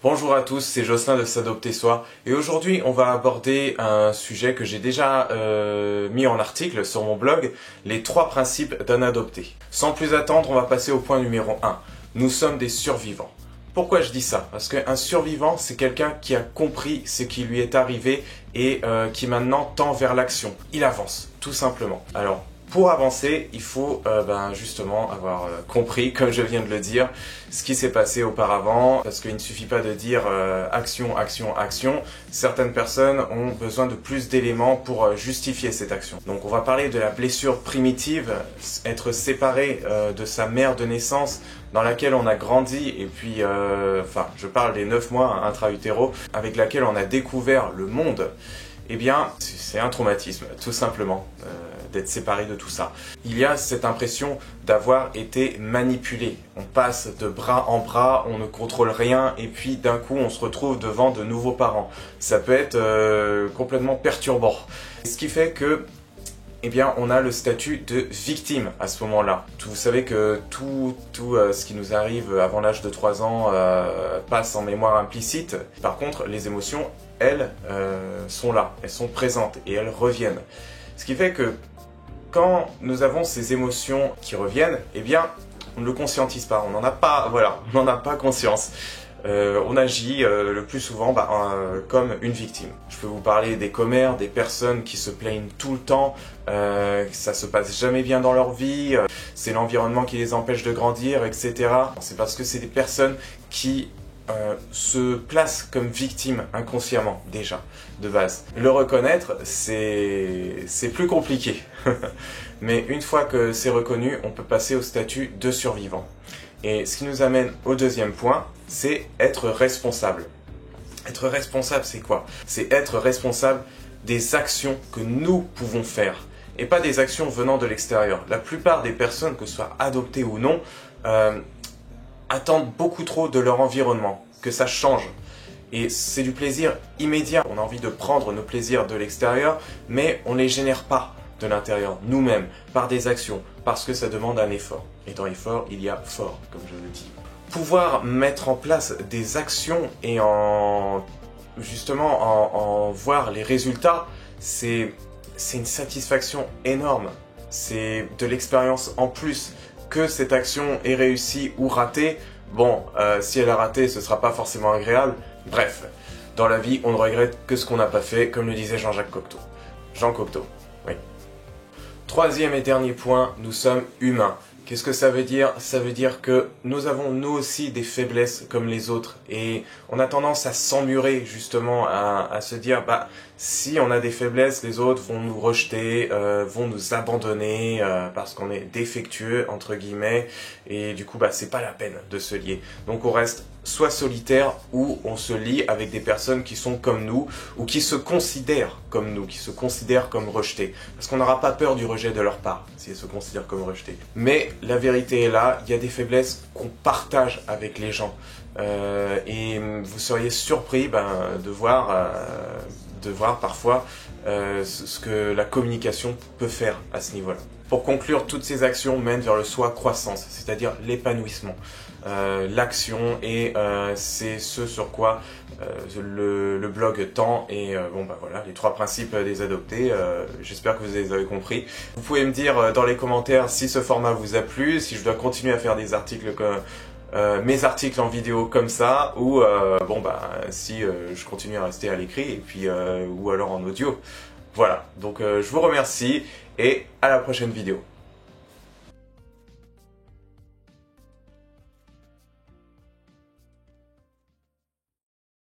Bonjour à tous, c'est Jocelyn de S'Adopter Soi et aujourd'hui on va aborder un sujet que j'ai déjà mis en article sur mon blog, les 3 principes d'un adopté. Sans plus attendre, on va passer au point numéro 1. Nous sommes des survivants. Pourquoi je dis ça? Parce qu'un survivant, c'est quelqu'un qui a compris ce qui lui est arrivé et qui maintenant tend vers l'action. Il avance, tout simplement. Alors, pour avancer, il faut justement avoir compris, comme je viens de le dire, ce qui s'est passé auparavant, parce qu'il ne suffit pas de dire action, action, action. Certaines personnes ont besoin de plus d'éléments pour justifier cette action. Donc on va parler de la blessure primitive, être séparé de sa mère de naissance, dans laquelle on a grandi, et puis, je parle des 9 mois intra-utéro, avec laquelle on a découvert le monde. Eh bien, c'est un traumatisme, tout simplement, d'être séparé de tout ça. Il y a cette impression d'avoir été manipulé. On passe de bras en bras, on ne contrôle rien, et puis d'un coup, on se retrouve devant de nouveaux parents. Ça peut être complètement perturbant. Ce qui fait que, eh bien, on a le statut de victime à ce moment-là. Vous savez que tout ce qui nous arrive avant l'âge de 3 ans passe en mémoire implicite. Par contre, les émotions, elles sont là, elles sont présentes et elles reviennent. Ce qui fait que quand nous avons ces émotions qui reviennent, eh bien, on ne le conscientise pas, on n'en a pas conscience. On agit le plus souvent comme une victime. Je peux vous parler des commères, des personnes qui se plaignent tout le temps, que ça se passe jamais bien dans leur vie, c'est l'environnement qui les empêche de grandir, etc. C'est parce que c'est des personnes qui se placent comme victimes inconsciemment, déjà, de base. Le reconnaître, c'est plus compliqué. Mais une fois que c'est reconnu, on peut passer au statut de survivant. Et ce qui nous amène au deuxième point, c'est être responsable. Être responsable, c'est quoi? C'est être responsable des actions que nous pouvons faire, et pas des actions venant de l'extérieur. La plupart des personnes, que ce soit adoptées ou non, attendent beaucoup trop de leur environnement, que ça change. Et c'est du plaisir immédiat. On a envie de prendre nos plaisirs de l'extérieur, mais on ne les génère pas de l'intérieur, nous-mêmes, par des actions, parce que ça demande un effort. Et dans l'effort, il y a fort, comme je le dis. Pouvoir mettre en place des actions et justement en voir les résultats, c'est une satisfaction énorme. C'est de l'expérience en plus. Que cette action ait réussi ou raté, bon, si elle a raté, ce sera pas forcément agréable. Bref, dans la vie, on ne regrette que ce qu'on n'a pas fait, comme le disait Jean-Jacques Cocteau. Jean Cocteau, oui. Troisième et dernier point, nous sommes humains. Qu'est-ce que ça veut dire? Ça veut dire que nous avons nous aussi des faiblesses comme les autres et on a tendance à s'emmurer justement, à se dire si on a des faiblesses, les autres vont nous rejeter, vont nous abandonner parce qu'on est défectueux entre guillemets et du coup c'est pas la peine de se lier. Donc on reste soit solitaire ou on se lie avec des personnes qui sont comme nous ou qui se considèrent comme nous, qui se considèrent comme rejetés. Parce qu'on n'aura pas peur du rejet de leur part si elles se considèrent comme rejetés. Mais la vérité est là, il y a des faiblesses qu'on partage avec les gens. Et vous seriez surpris de voir parfois ce que la communication peut faire à ce niveau-là. Pour conclure, toutes ces actions mènent vers le soi-croissance, c'est-à-dire l'épanouissement. L'action et c'est ce sur quoi le blog tend et voilà les 3 principes des adoptés, j'espère que vous les avez compris. Vous pouvez me dire dans les commentaires si ce format vous a plu, si je dois continuer à faire des articles comme mes articles en vidéo comme ça ou si je continue à rester à l'écrit et puis ou alors en audio. Voilà, donc je vous remercie et à la prochaine vidéo.